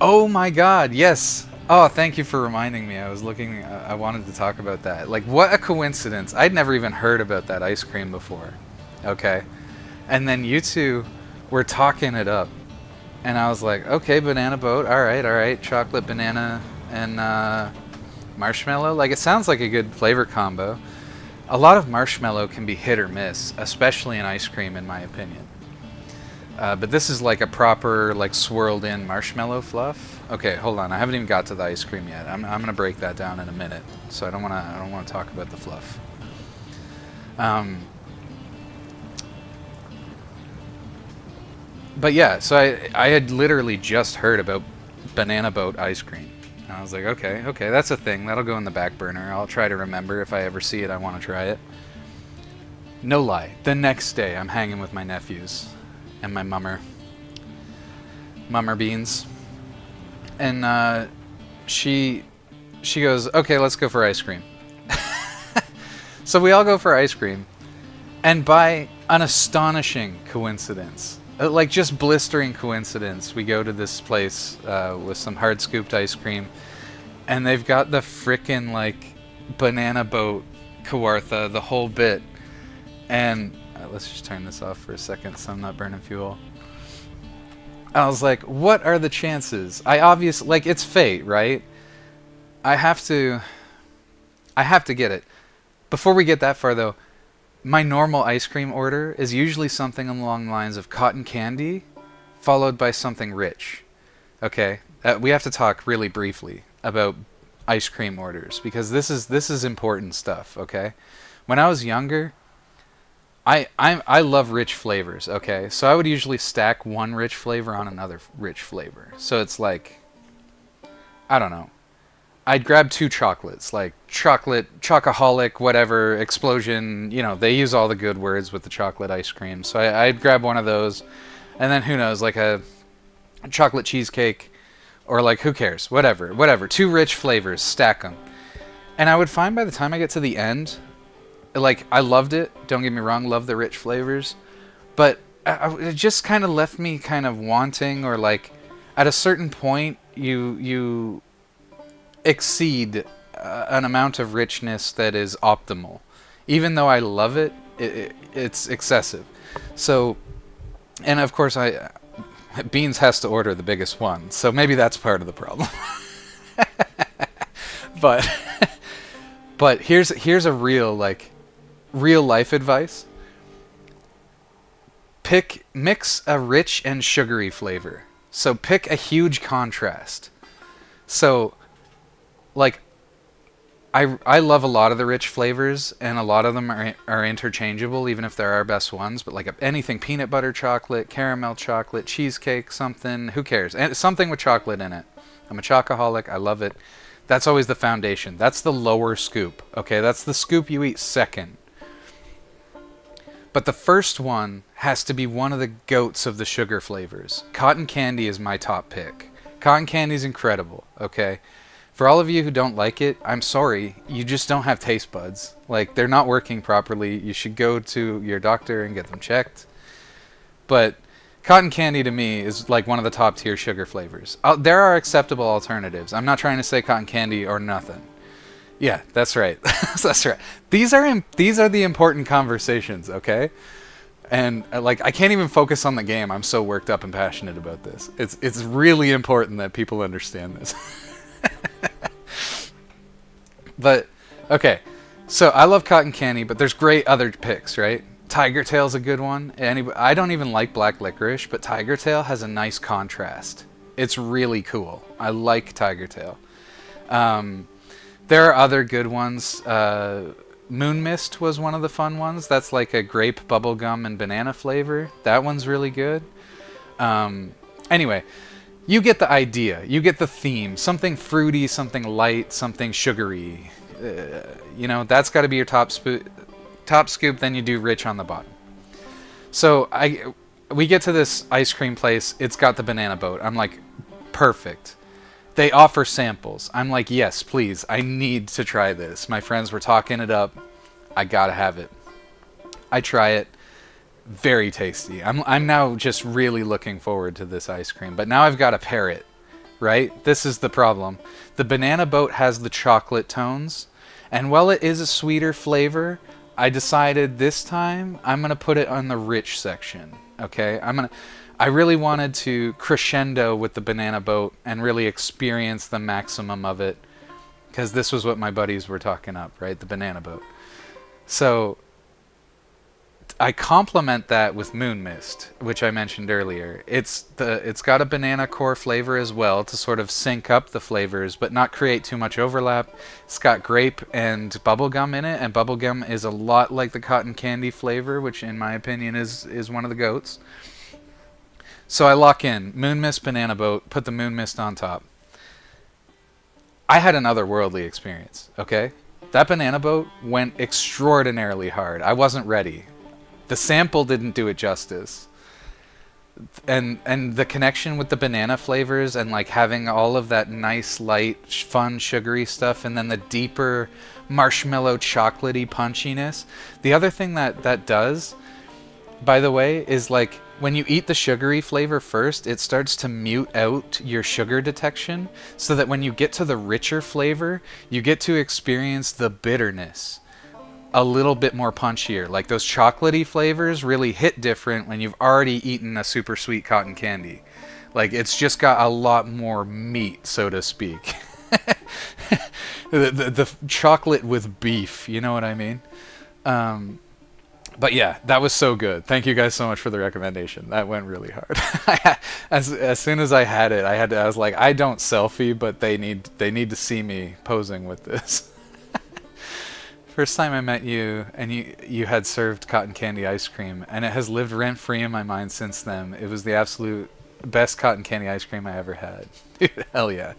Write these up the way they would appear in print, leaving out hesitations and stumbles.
Oh my God, yes. Oh, thank you for reminding me. I was looking. I wanted to talk about that. Like, what a coincidence! I'd never even heard about that ice cream before. Okay, and then you two were talking it up, and I was like, okay, banana boat. All right. Chocolate, banana, and marshmallow. Like, it sounds like a good flavor combo. A lot of marshmallow can be hit or miss, especially in ice cream, in my opinion. But this is like a proper, like, swirled in marshmallow fluff. Okay, hold on. I haven't even got to the ice cream yet. I'm gonna break that down in a minute. So I don't wanna talk about the fluff. Um, but yeah, so I had literally just heard about banana boat ice cream. And I was like, okay, that's a thing. That'll go in the back burner. I'll try to remember if I ever see it. I want to try it. No lie. The next day, I'm hanging with my nephews and my mummer beans, and she goes, okay, let's go for ice cream. So we all go for ice cream, and by an astonishing coincidence, like just blistering coincidence, we go to this place with some hard scooped ice cream, and they've got the frickin' like banana boat Kawartha, the whole bit. And let's just turn this off for a second so I'm not burning fuel. I was like, what are the chances? I obviously, like, it's fate, right? I have to get it. Before we get that far, though, my normal ice cream order is usually something along the lines of cotton candy, followed by something rich. Okay? We have to talk really briefly about ice cream orders, because this is important stuff, okay? When I was younger, I love rich flavors, okay? So I would usually stack one rich flavor on another rich flavor. So it's like, I don't know. I'd grab two chocolates, like chocolate, chocoholic, whatever, explosion. You know, they use all the good words with the chocolate ice cream. So I'd grab one of those, and then who knows, like a chocolate cheesecake, or like, who cares? Whatever. Two rich flavors, stack them. And I would find by the time I get to the end, like, I loved it. Don't get me wrong, love the rich flavors. But it just kind of left me kind of wanting, or like, at a certain point, you exceed an amount of richness that is optimal. Even though I love it, it's excessive. So, and of course, Beans has to order the biggest one, so maybe that's part of the problem. but but here's a real life advice. Mix a rich and sugary flavor. So pick a huge contrast. So, like, I love a lot of the rich flavors, and a lot of them are interchangeable, even if they're our best ones. But like anything, peanut butter chocolate, caramel chocolate, cheesecake, something, who cares? And something with chocolate in it. I'm a chocoholic. I love it. That's always the foundation. That's the lower scoop. Okay, that's the scoop you eat second. But the first one has to be one of the goats of the sugar flavors. Cotton candy is my top pick. Cotton candy is incredible. Okay. For all of you who don't like it, I'm sorry, you just don't have taste buds. Like, they're not working properly. You should go to your doctor and get them checked. But cotton candy to me is like one of the top tier sugar flavors. There are acceptable alternatives. I'm not trying to say cotton candy or nothing. Yeah, that's right. That's right. These are the important conversations, okay? And like, I can't even focus on the game. I'm so worked up and passionate about this. It's really important that people understand this. But okay, so I love cotton candy, but there's great other picks, right? Tiger Tail's a good one. I don't even like black licorice, but Tiger Tail has a nice contrast. It's really cool. I like Tiger Tail. There are other good ones. Moon Mist was one of the fun ones. That's like a grape, bubblegum, and banana flavor. That one's really good. Anyway, you get the idea. You get the theme. Something fruity, something light, something sugary. You know, that's got to be your top scoop. Then you do rich on the bottom. So we get to this ice cream place. It's got the banana boat. I'm like, perfect. They offer samples. I'm like, yes, please. I need to try this. My friends were talking it up. I gotta have it. I try it. Very tasty. I'm now just really looking forward to this ice cream. But now I've got to pair it, right? This is the problem. The banana boat has the chocolate tones, and while it is a sweeter flavor, I decided this time I'm gonna put it on the rich section. Okay, I really wanted to crescendo with the banana boat and really experience the maximum of it, because this was what my buddies were talking up, right? The banana boat. So I complement that with Moon Mist, which I mentioned earlier. It's got a banana core flavor as well to sort of sync up the flavors, but not create too much overlap. It's got grape and bubblegum in it, and bubblegum is a lot like the cotton candy flavor, which in my opinion is one of the goats. So I lock in Moon Mist Banana Boat, put the Moon Mist on top. I had an otherworldly experience, okay? That banana boat went extraordinarily hard. I wasn't ready. The sample didn't do it justice. And the connection with the banana flavors and like having all of that nice, light, fun, sugary stuff, and then the deeper marshmallow chocolatey punchiness. The other thing that does, by the way, is like when you eat the sugary flavor first, it starts to mute out your sugar detection, so that when you get to the richer flavor, you get to experience the bitterness a little bit more punchier. Like those chocolatey flavors really hit different when you've already eaten a super sweet cotton candy. Like it's just got a lot more meat, so to speak. the chocolate with beef, you know what I mean? But yeah, that was so good. Thank you guys so much for the recommendation. That went really hard. As soon as I had it, I was like, I don't selfie, but they need to see me posing with this. First time I met you, and you had served cotton candy ice cream, and it has lived rent-free in my mind since then. It was the absolute best cotton candy ice cream I ever had. Dude, hell yeah.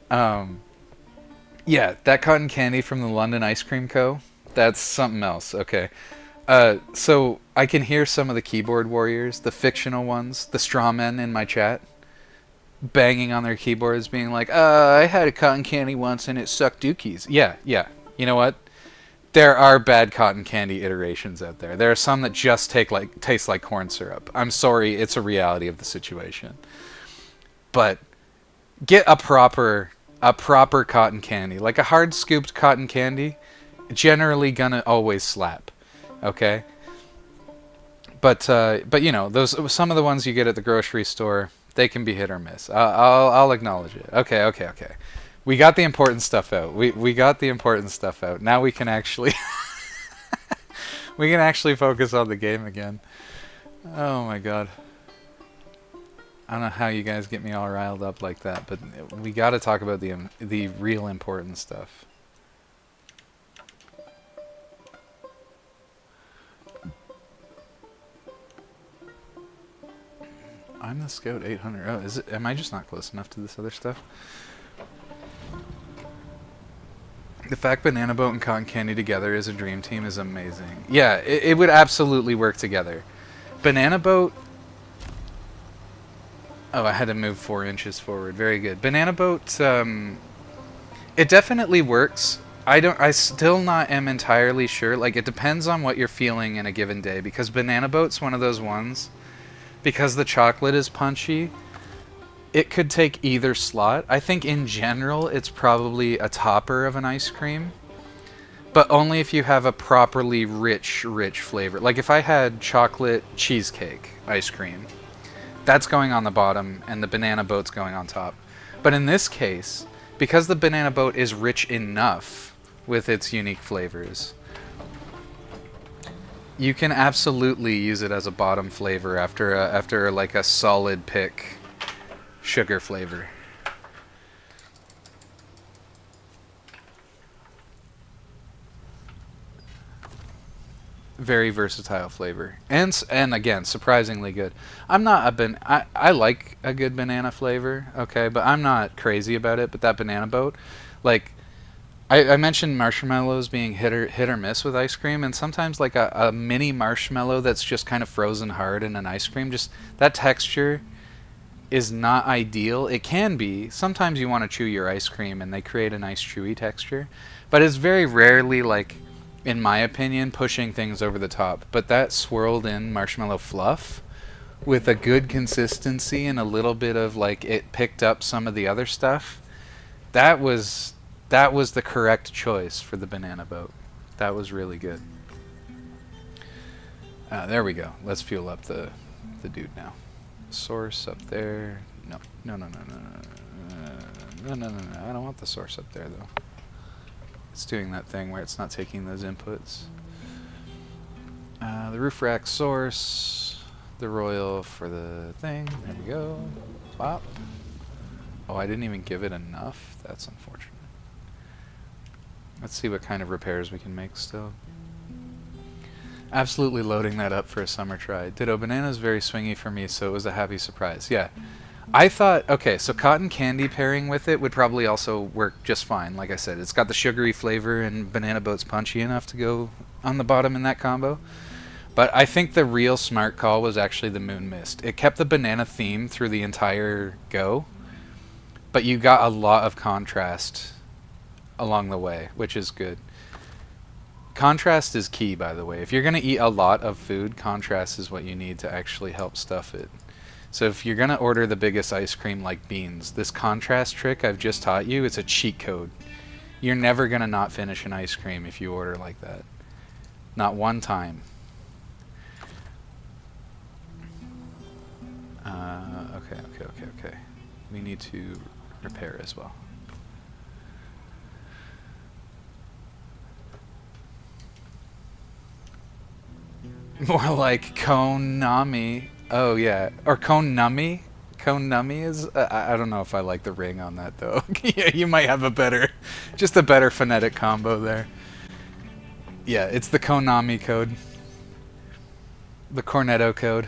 Yeah, that cotton candy from the London Ice Cream Co., that's something else. Okay. So I can hear some of the keyboard warriors, the fictional ones, the straw men in my chat, banging on their keyboards, being like, I had a cotton candy once and it sucked dookies. Yeah. You know what? There are bad cotton candy iterations out there. There are some that just taste like corn syrup. I'm sorry, it's a reality of the situation. But get a proper cotton candy. Like a hard scooped cotton candy, generally gonna always slap. Okay? But you know, some of the ones you get at the grocery store, they can be hit or miss. I'll acknowledge it. Okay. We got the important stuff out. We got the important stuff out. Now we can actually focus on the game again. Oh my god. I don't know how you guys get me all riled up like that, but we got to talk about the real important stuff. I'm the Scout 800. Oh, am I just not close enough to this other stuff? The fact Banana Boat and Cotton Candy together as a dream team is amazing. Yeah, it would absolutely work together. Banana Boat... Oh, I had to move 4 inches forward. Very good. Banana Boat, it definitely works. I still not am entirely sure. Like, it depends on what you're feeling in a given day, because Banana Boat's one of those ones, because the chocolate is punchy, it could take either slot. I think in general it's probably a topper of an ice cream, but only if you have a properly rich flavor. Like if I had chocolate cheesecake ice cream, that's going on the bottom and the Banana Boat's going on top. But in this case, because the Banana Boat is rich enough with its unique flavors, you can absolutely use it as a bottom flavor after like a solid pick sugar flavor. Very versatile flavor, and again, surprisingly good. I'm not I like a good banana flavor, okay, but I'm not crazy about it. But that Banana Boat, like I mentioned marshmallows being hit or miss with ice cream, and sometimes like a mini marshmallow that's just kind of frozen hard in an ice cream, just that texture is not ideal. It can be. Sometimes you want to chew your ice cream and they create a nice chewy texture, but it's very rarely, like, in my opinion, pushing things over the top. But that swirled in marshmallow fluff, with a good consistency and a little bit of like it picked up some of the other stuff. That was the correct choice for the banana boat. That was really good. There we go. Let's fuel up the dude now. Source up there. No. No. I don't want the source up there though. It's doing that thing where it's not taking those inputs. The roof rack source. The royal for the thing. There we go. Pop. Oh, I didn't even give it enough. That's unfortunate. Let's see what kind of repairs we can make still. Absolutely loading that up for a summer try. Ditto, banana's very swingy for me, so it was a happy surprise. Yeah. I thought, okay, so cotton candy pairing with it would probably also work just fine. Like I said, it's got the sugary flavor and banana boat's punchy enough to go on the bottom in that combo. But I think the real smart call was actually the Moon Mist. It kept the banana theme through the entire go, but you got a lot of contrast along the way, which is good. Contrast is key, by the way. If you're going to eat a lot of food, contrast is what you need to actually help stuff it. So if you're going to order the biggest ice cream like beans, this contrast trick I've just taught you, it's a cheat code. You're never going to not finish an ice cream if you order like that. Not one time. Okay. We need to repair as well. More like Konami. Oh yeah, or Konami. Konami is. I don't know if I like the ring on that though. Yeah, you might have a better, just a better phonetic combo there. Yeah, it's the Konami code. The Cornetto code.